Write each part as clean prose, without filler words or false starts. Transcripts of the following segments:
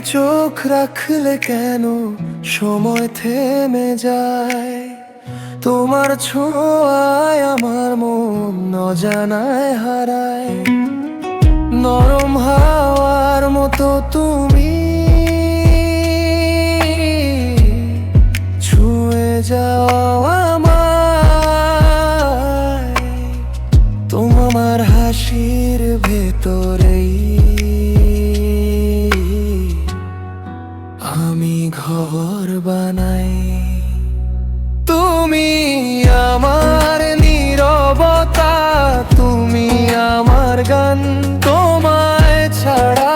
চোখ রাখলে কেন সময় থেমে যায়? তোমার ছোঁয়ায় আমার মন অজানায় হারায়। নরম হাওয়ার মতো তুমি ছুঁয়ে যাও আমায়। তোমার হাসির ভেতরেই আমি ঘর বানাই। তুমি আমার নীরবতা, তুমি আমার গান। তোমায় ছাড়া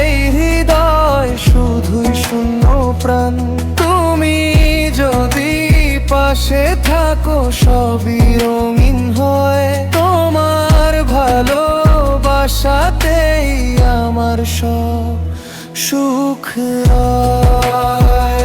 এই হৃদয় শুধুই শূন্য প্রাণ। তুমি যদি পাশে থাকো সবই রঙিন হয়। তোমার ভালোবাসাতেই আমার সব সুখ রয়।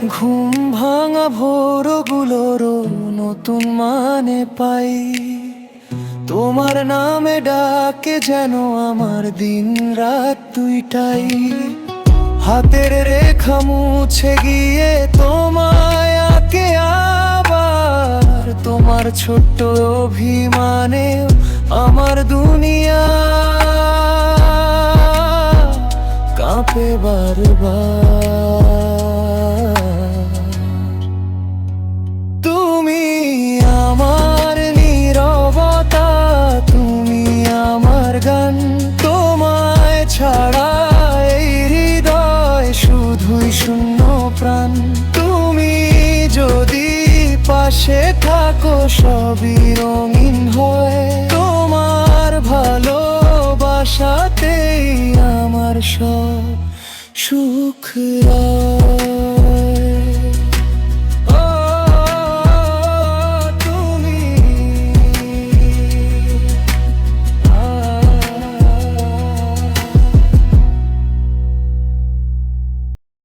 ঘুম ভাঙা ভোরগুলোরও নতুন মানে পাই। তোমার নামে ডাকে যেন আমার দিন রাত দুইটাই। হাতের রেখা মুছে গিয়ে তোমায় আঁকে আবার। তোমার ছোট্ট অভিমানে আমার দুনিয়া কাঁপে বারবার। তুমি আমার নীরবতা, তুমি আমার গান। তোমায় ছাড়া এই হৃদয় শুধুই শূন্য প্রাণ। তুমি যদি পাশে থাকো সবই রঙিন হয়। তোমার ভালোবাসাতেই আমার সব সুখ রয়।